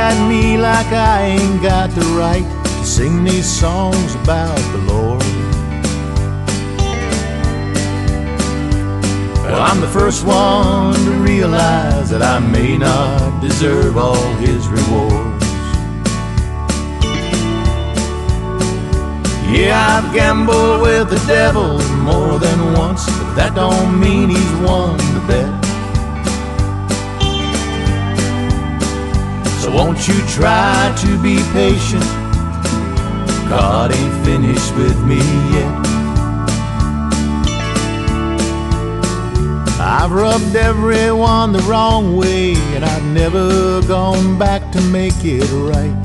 at me like I ain't got the right to sing these songs about the Lord. Well, I'm the first one to realize that I may not deserve all his rewards. Yeah, I've gambled with the devil more than once, but that don't mean he's won the bet. So won't you try to be patient? God ain't finished with me yet. I've rubbed everyone the wrong way, and I've never gone back to make it right.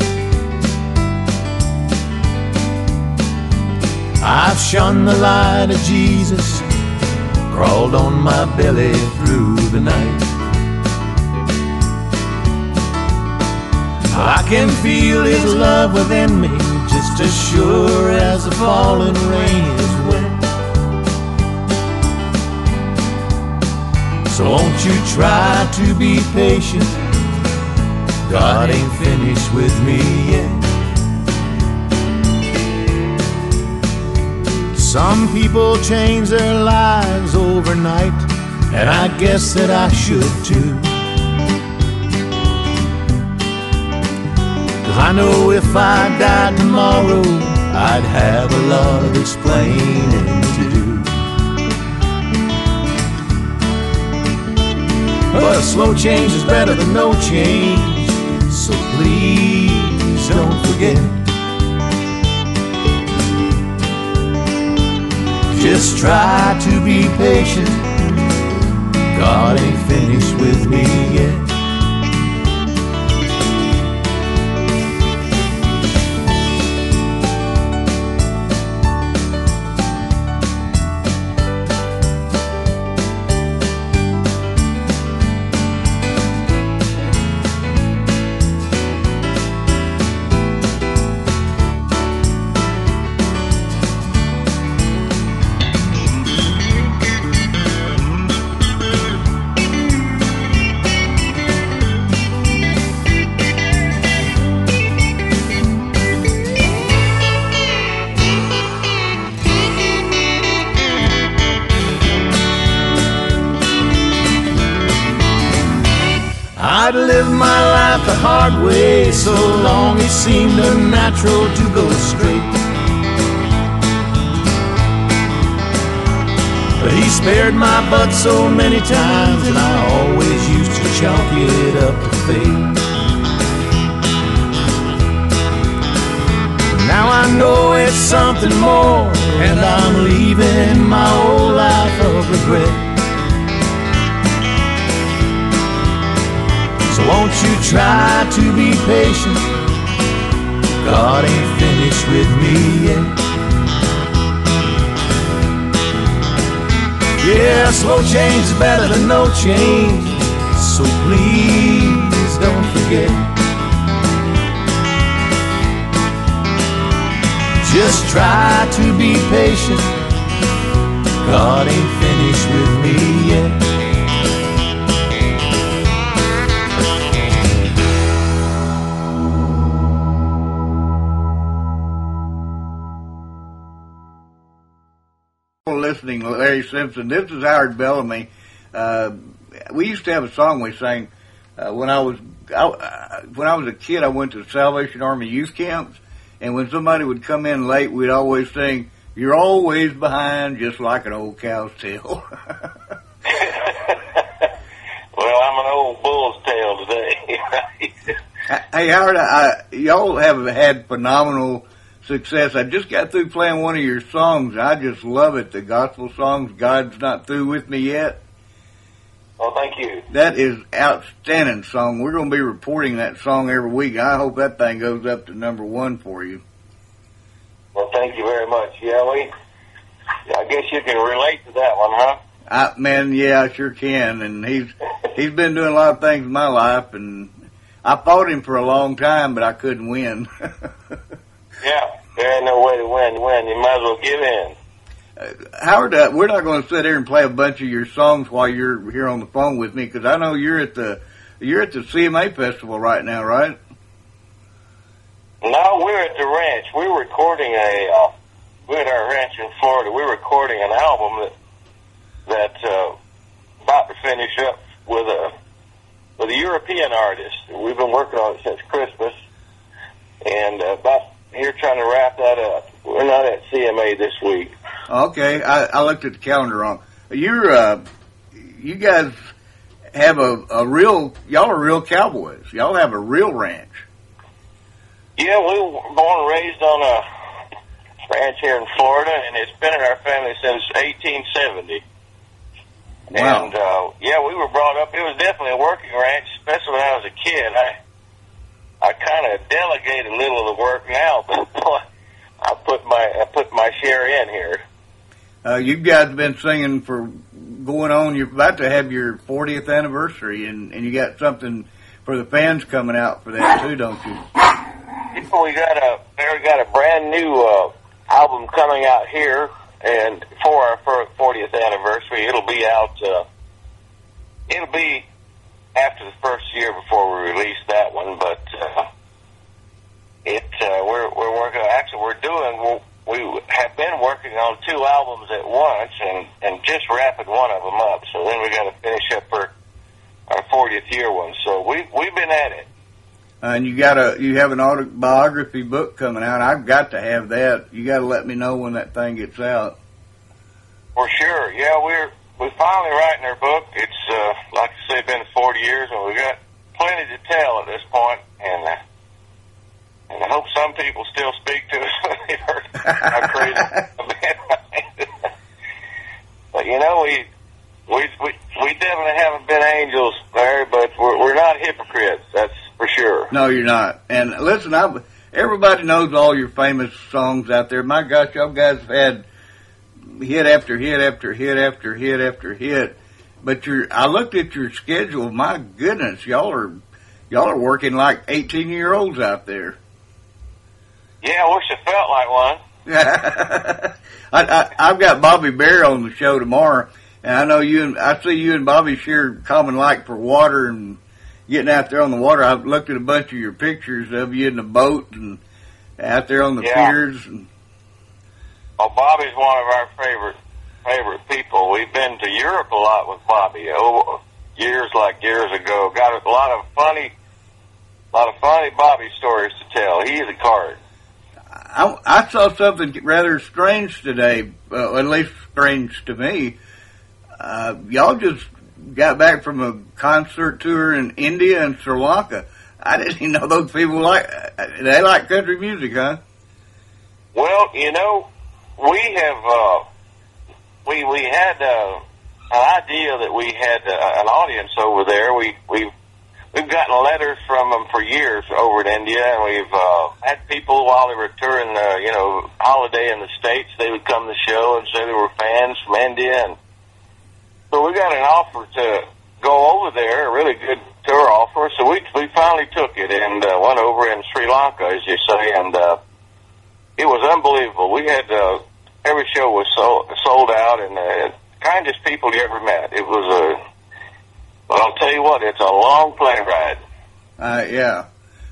I've shunned the light of Jesus, crawled on my belly through the night. I can feel his love within me, just as sure as the falling rain is wet. So won't you try to be patient? God ain't finished with me yet. Some people change their lives overnight, and I guess that I should too. 'Cause I know if I died tomorrow, I'd have a lot of explaining to do. But a slow change is better than no change, so please don't forget. Just try to be patient. God ain't finished with me yet. I'd lived my life the hard way, so long it seemed unnatural to go straight. But he spared my butt so many times, and I always used to chalk it up to fate. Now I know it's something more, and I'm leaving my old life of regret. So won't you try to be patient? God ain't finished with me yet. Yeah, slow change is better than no change, so please don't forget. Just try to be patient. God ain't finished with me yet. Listening to Larry Simpson. This is Howard Bellamy. We used to have a song we sang when I was a kid. I went to Salvation Army youth camps, and when somebody would come in late, we'd always sing, "You're always behind, just like an old cow's tail." Well, I'm an old bull's tail today. Hey, Howard, y'all have had phenomenal success. I just got through playing one of your songs. I just love it, the gospel songs, God's Not Through With Me Yet. Oh, thank you. That is outstanding song. We're going to be reporting that song every week. I hope that thing goes up to ¡1 for you. Well, thank you very much. Yeah, I guess you can relate to that one, huh? Man, yeah, I sure can. And he's been doing a lot of things in my life, and I fought him for a long time, but I couldn't win. Yeah, there ain't no way to win. You might as well give in. Howard, we're not going to sit here and play a bunch of your songs while you're here on the phone with me, because I know you're at the CMA festival right now, right? No, we're at the ranch. We were recording we're at our ranch in Florida. We're recording an album that's about to finish up with a European artist. We've been working on it since Christmas, and about here trying to wrap that up. We're not at CMA this week. Okay, I looked at the calendar wrong. You guys have a real, y'all are real cowboys. Y'all have a real ranch. Yeah, we were born and raised on a ranch here in Florida, and it's been in our family since 1870. Wow. And, yeah, we were brought up. It was definitely a working ranch, especially when I was a kid. I kind of delegate a little of the work now, but I put my share in here. You guys have been singing for going on. You're about to have your 40th anniversary, and you got something for the fans coming out for that too, don't you? We got a brand new album coming out here, and for our 40th anniversary, it'll be out. It'll be after the first year before we release that one, but we're working. Actually, we have been working on 2 albums at once, and just wrapping one of them up. So then we got to finish up for our 40th year one. So we've been at it. And you have an autobiography book coming out. I've got to have that. You got to let me know when that thing gets out. For sure. Yeah, we're finally writing our book. It's like I say, been 40 years, and we've got plenty to tell at this point. And I hope some people still speak to us when they heard how crazy I've been. But we definitely haven't been angels, Larry. But we're not hypocrites. That's for sure. No, you're not. And listen, everybody knows all your famous songs out there. My gosh, y'all guys have had hit after hit after hit after hit after hit. But I looked at your schedule. My goodness, y'all are working like 18-year-olds out there. Yeah, I wish I felt like one. I've got Bobby Bear on the show tomorrow, and I know I see you and Bobby share common like for water and getting out there on the water. I've looked at a bunch of your pictures of you in the boat and out there on the piers. And well, Bobby's one of our favorite people. We've been to Europe a lot with Bobby. Years ago. Got a lot of funny Bobby stories to tell. He's a card. I saw something rather strange today, at least strange to me. Y'all just got back from a concert tour in India and Sri Lanka. I didn't even know those people they like country music, huh? Well, we have we had an idea that we had an audience over there. We've gotten letters from them for years over in India, and we've had people while they were touring, holiday in the States. They would come to the show and say they were fans from India, and so we got an offer to go over there, a really good tour offer. So we finally took it and went over in Sri Lanka, as you say, and it was unbelievable. We had every show was sold out, and the kindest people you ever met. It was Well, I'll tell you what, it's a long plane ride. Yeah.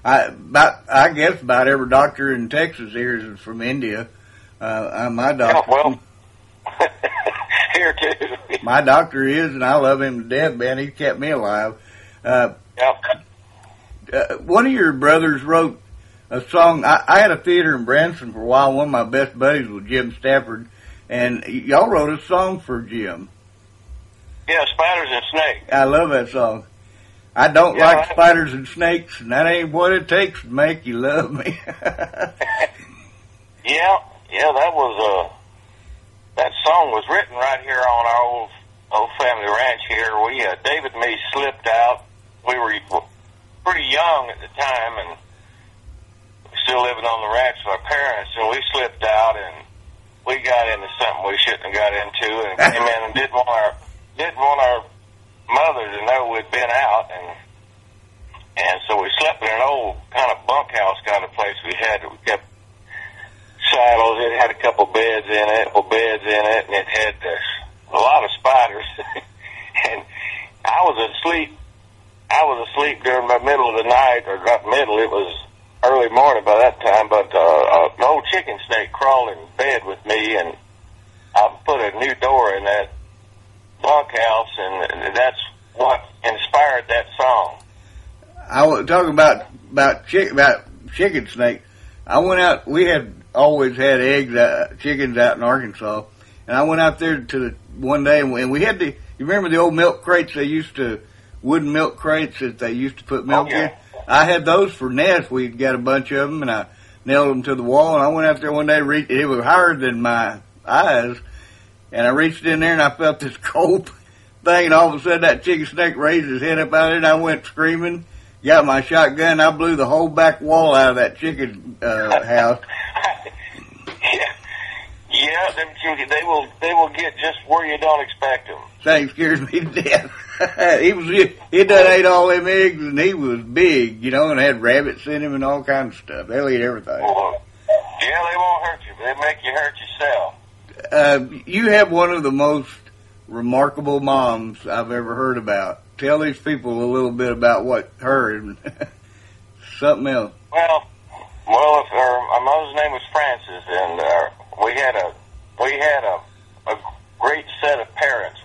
I guess about every doctor in Texas here is from India. My doctor. Yeah, well, here too. My doctor is, and I love him to death, man. He kept me alive. One of your brothers wrote a song. I had a theater in Branson for a while. One of my best buddies was Jim Stafford, and y'all wrote a song for Jim. Yeah, Spiders and Snakes. I love that song. I don't like spiders and snakes, and that ain't what it takes to make you love me. Yeah, that was that song was written right here on our old family ranch here. David and me slipped out. We were pretty young at the time, and still living on the ranch with our parents, and we slipped out, and we got into something we shouldn't have got into, and came in and didn't want our mother to know we'd been out, and so we slept in an old kind of bunkhouse kind of place we had. We kept saddles. It had a couple beds in it, and it had a lot of spiders. And I was asleep during the middle of the night, or not middle. It was early morning by that time, but an old chicken snake crawled in bed with me, and I put a new door in that bunkhouse, and that's what inspired that song. I was talking about chicken snake. I went out. We had always had chickens out in Arkansas, and I went out there one day, and we had you remember the old milk crates wooden milk crates that they used to put milk in? I had those for nests. We'd got a bunch of them, and I nailed them to the wall, and I went out there one day, it was higher than my eyes, and I reached in there, and I felt this cold thing, and all of a sudden that chicken snake raised his head up out of it, and I went screaming, got my shotgun, and I blew the whole back wall out of that chicken house. Yeah, them chickens, they will get just where you don't expect them. Thing scares me to death. He done ate all them eggs, and he was big, and had rabbits in him and all kinds of stuff. They'll eat everything. Well, yeah, they won't hurt you, but they make you hurt yourself. You have one of the most remarkable moms I've ever heard about. Tell these people a little bit about what her and something else. Well, our mother's name was Frances, and we had a great set of parents.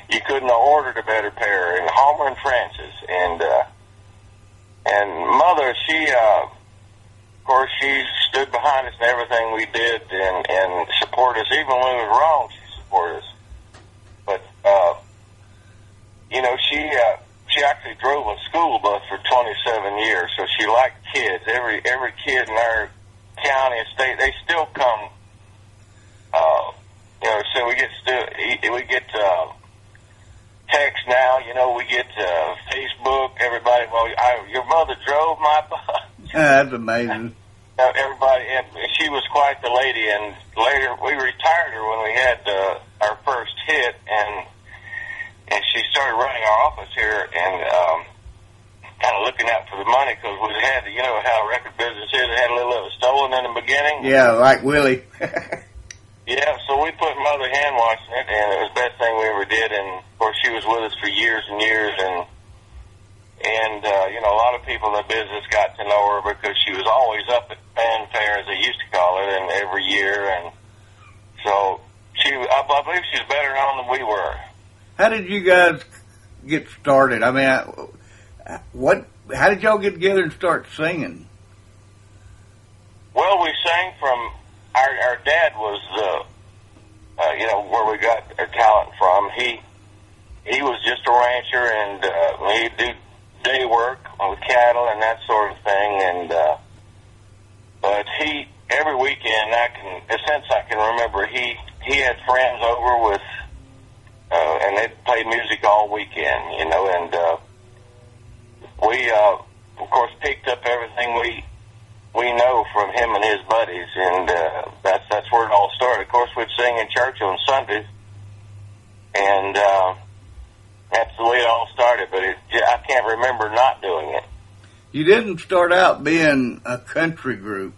You couldn't have ordered a better pair, and Homer and Frances, and mother, of course, she stood behind us in everything we did and supported us, even when we were wrong. She supported us, but she actually drove a school bus for 27 years, so she liked kids. Every kid in our county and state, they still come. So we get text now. We get Facebook. Everybody, your mother drove my bus. That's amazing. Everybody, and she was quite the lady. And later, we retired her when we had our first hit, and she started running our office here and kind of looking out for the money, because we had, how record business is. It had a little of it stolen in the beginning. Yeah, like Willie. Yeah, so we put Mother hand washing it, and it was the best thing we ever did. And of course, she was with us for years and years, and a lot of people in the business got to know her because she was always up at fanfare, as they used to call it, and every year. And so I believe she's better known than we were. How did you guys get started? I mean, how did y'all get together and start singing? Well, we sang from our dad was where we got our talent from. He was just a rancher, and he'd do day work with cattle and that sort of thing. And but every weekend, since I can remember, he had friends over with, and they'd play music all weekend, and we of course picked up everything we know from him and his buddies, and that's where it all started. Of course, we'd sing in church on Sundays, and that's the way it all started. But I can't remember not doing it. You didn't start out being a country group.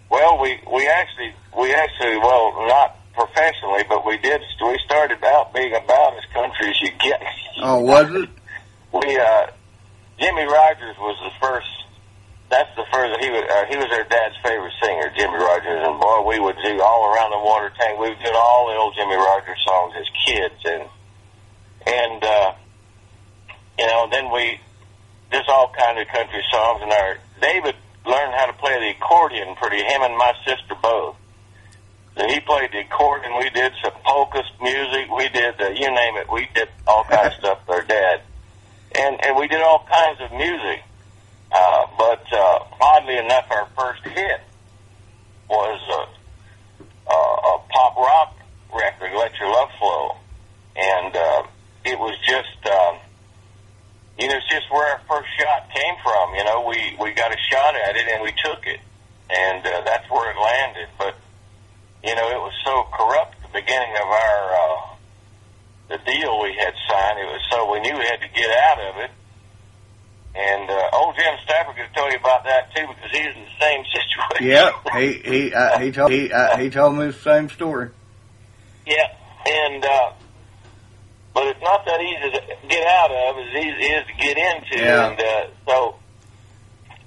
Well, we actually not professionally, but we did. We started out being about as country as you get. Oh, was it? Jimmy Rogers was the first. That's the first. He was their dad's favorite singer, Jimmy Rogers, and boy, we would do all around the water tank. We did all the old Jimmy Rogers songs as kids, and then we just all kind of country songs. And David learned how to play the accordion him and my sister both. So he played the accordion. We did some polka music. We did you name it. We did all kinds of stuff with our dad, and we did all kinds of music. But oddly enough, our first hit was a pop rock record, "Let Your Love Flow," and it was just, it's just where our first shot came from. We got a shot at it and we took it, and that's where it landed. But it was so corrupt at the beginning of our the deal we had signed. It was so we knew we had to get out of it. And old Jim Stafford could tell you about that too, because he's in the same situation. Yeah, he told me the same story. Yeah, and but it's not that easy to get out of as easy as to get into. Yeah. And so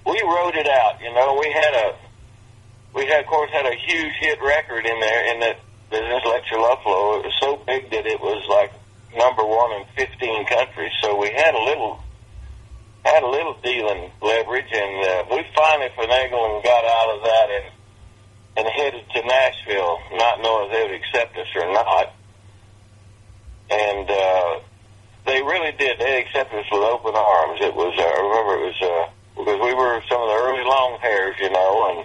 we wrote it out. You know, we had, of course, had a huge hit record in there, in that business, Let Your Love Flow. It was so big that it was like number one in 15 countries. So we had a little dealing leverage, and we finally finagled and got out of that and headed to Nashville, not knowing if they would accept us or not. And they really did. They accepted us with open arms. It was, I remember it was, because we were some of the early long hairs, you know,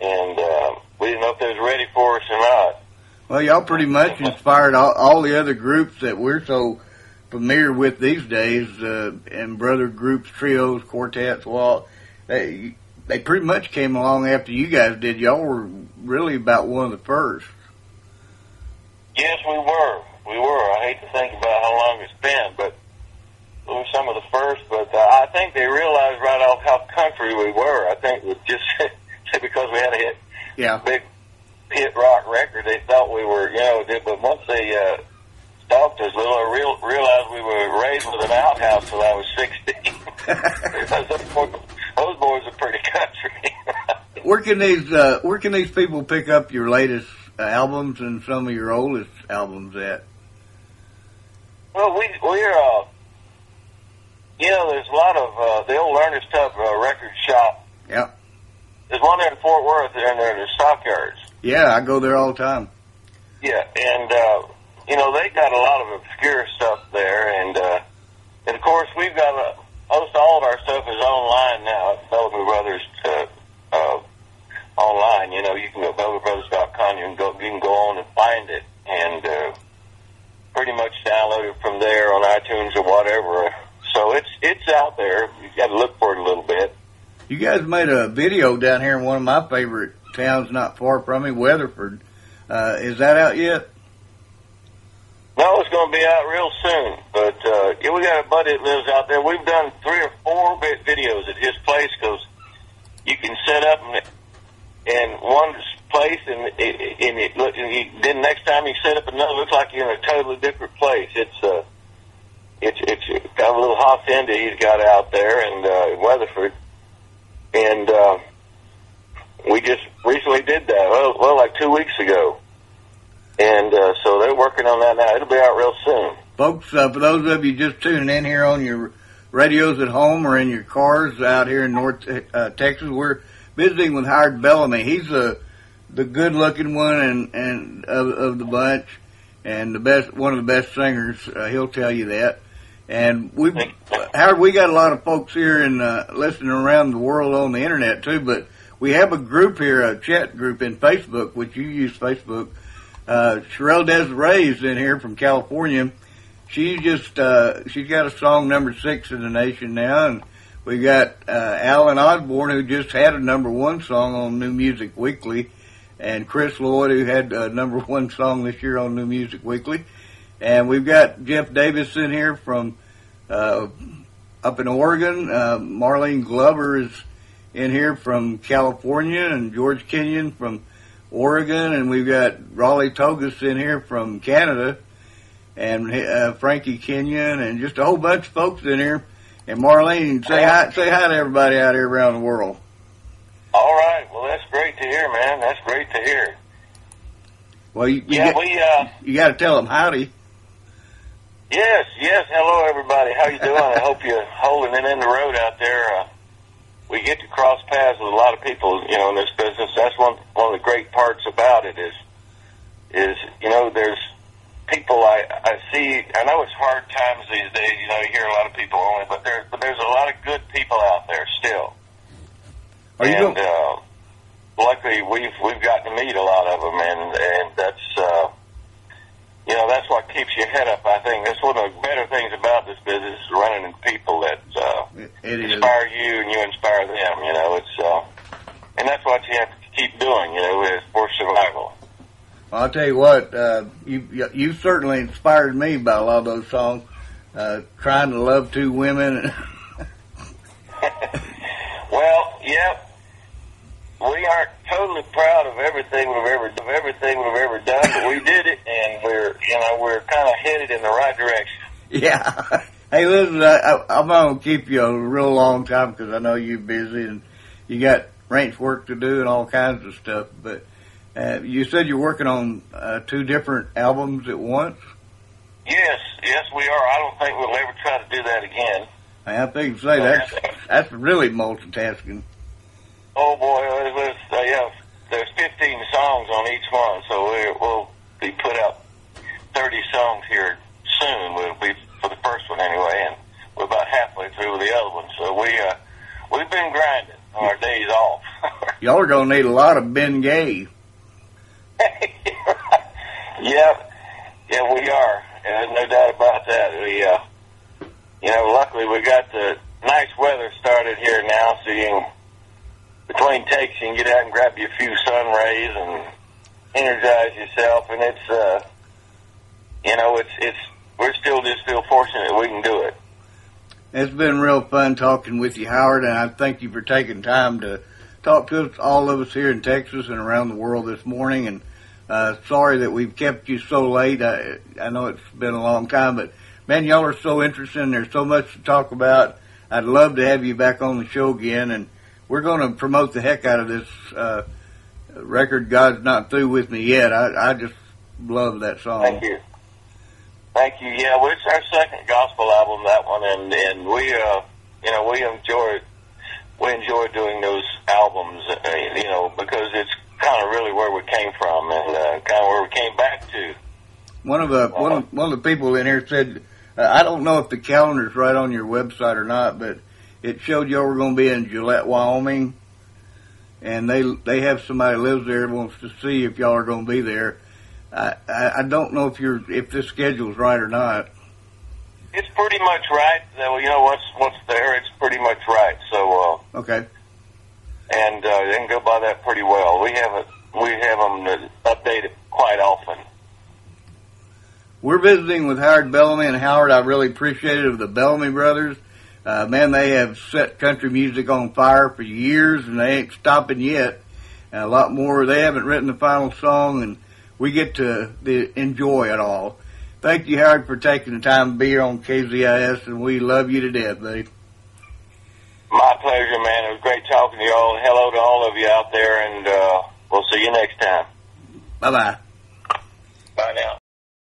and we didn't know if they was ready for us or not. Well, y'all pretty much inspired all the other groups that we're so familiar with these days, and brother groups, trios, quartets. Well, they pretty much came along after you guys did. Y'all were really about one of the first. Yes, we were. I hate to think about how long it's been, but we were some of the first. But I think they realized right off how country we were. I think we just because we had a big hit rock record, they thought we were, you know. But once they stalked us a little, I realized we were raised with an outhouse till I was 16. Those boys are pretty country. Where can these people pick up your latest albums and some of your oldest albums at? Well, we're you know, there's a lot of the old Ernest Tubb record shop. Yeah. There's one there in Fort Worth, there in the stockyards. Yeah, I go there all the time. Yeah, and you know, they got a lot of obscure stuff there, and of course we've got most all of our stuff is online now at Bellamy Brothers online. You know, you can go to BellamyBrothers.com. You can go on and find it, and pretty much download it from there on iTunes or whatever. So it's out there. You got to look for it a little bit. You guys made a video down here in one of my favorite towns not far from me, Weatherford. Is that out yet? No, it's going to be out real soon. But yeah, we got a buddy that lives out there. We've done 3 or 4 videos at his place because you can set up in one place, and then next time you set up another, it looks like you're in a totally different place. It's got a little hacienda he's got out there in Weatherford, and we just recently did that. Well, like 2 weeks ago, and so they're working on that now. It'll be out real soon. Folks, for those of you just tuning in here on your radios at home or in your cars out here in North Texas, we're visiting with Howard Bellamy. He's the good-looking one and of the bunch, and one of the best singers. He'll tell you that. And Howard, we got a lot of folks here and listening around the world on the internet too. But we have a group here, a chat group in Facebook, which you use Facebook. Sherelle Desiree's in here from California. She's got a song number 6 in the nation now, and we got Alan Osborne, who just had a number 1 song on New Music Weekly, and Chris Lloyd, who had a number 1 song this year on New Music Weekly. And we've got Jeff Davis in here from up in Oregon. Marlene Glover is in here from California, and George Kenyon from Oregon. And we've got Raleigh Togus in here from Canada, and Frankie Kenyon, and just a whole bunch of folks in here. And Marlene, say hi to everybody out here around the world. All right. Well, that's great to hear, man. That's great to hear. Well, you got to tell them howdy. Yes. Hello, everybody. How you doing? I hope you're holding it in the road out there. We get to cross paths with a lot of people, you know, in this business. That's one of the great parts about it is you know, there's people I see. I know it's hard times these days. You know, you hear a lot of people only, but there's a lot of good people out there still. Luckily, we've gotten to meet a lot of them, and that's you know, that's what keeps your head up. I think that's one of the better things about this business is running into people that inspire you and you inspire them. You know, it's and that's what you have to keep doing. You know, for survival. Well, I'll tell you what, you certainly inspired me by a lot of those songs. Trying to Love Two Women. Well, yeah. we aren't totally proud of everything we've ever done, but we did it, and we're kind of headed in the right direction. Yeah. Hey, listen, I'm going to keep you a real long time because I know you're busy and you got ranch work to do and all kinds of stuff. But you said you're working on 2 different albums at once? Yes, we are. I don't think we'll ever try to do that again. I think so. That's really multitasking. Oh, boy, there's 15 songs on each one, so we'll be put out 30 songs here soon. We'll be for the first one anyway, and we're about halfway through with the other one. So we've been grinding on our days off. Y'all are going to need a lot of Bengay. Yeah, we are. There's no doubt about that. Luckily we got the nice weather started here now, so you can, between takes, you can get out and grab you a few sun rays and energize yourself, and it's we still just feel fortunate that we can do it. It's been real fun talking with you, Howard, and I thank you for taking time to talk to us, all of us here in Texas and around the world this morning. And sorry that we've kept you so late. I know it's been a long time, but man, y'all are so interesting. There's so much to talk about. I'd love to have you back on the show again, and we're going to promote the heck out of this record, God's Not Through With Me Yet. I just love that song. Thank you. Yeah, well, it's our second gospel album, that one, and we enjoy doing those albums, because it's kind of really where we came from and kind of where we came back to. One of the people in here said, I don't know if the calendar's right on your website or not, but it showed y'all were going to be in Gillette, Wyoming, and they have somebody who lives there and wants to see if y'all are going to be there. I don't know if this schedule's right or not. It's pretty much right. What's there? It's pretty much right. So okay. And they can go by that pretty well. We have them updated quite often. We're visiting with Howard Bellamy, and Howard, I really appreciate it, of the Bellamy brothers. Man, they have set country music on fire for years, and they ain't stopping yet. And a lot more. They haven't written the final song, and we get to enjoy it all. Thank you, Howard, for taking the time to be here on KZIS, and we love you to death, buddy. My pleasure, man. It was great talking to you all. Hello to all of you out there, and we'll see you next time. Bye-bye. Bye now.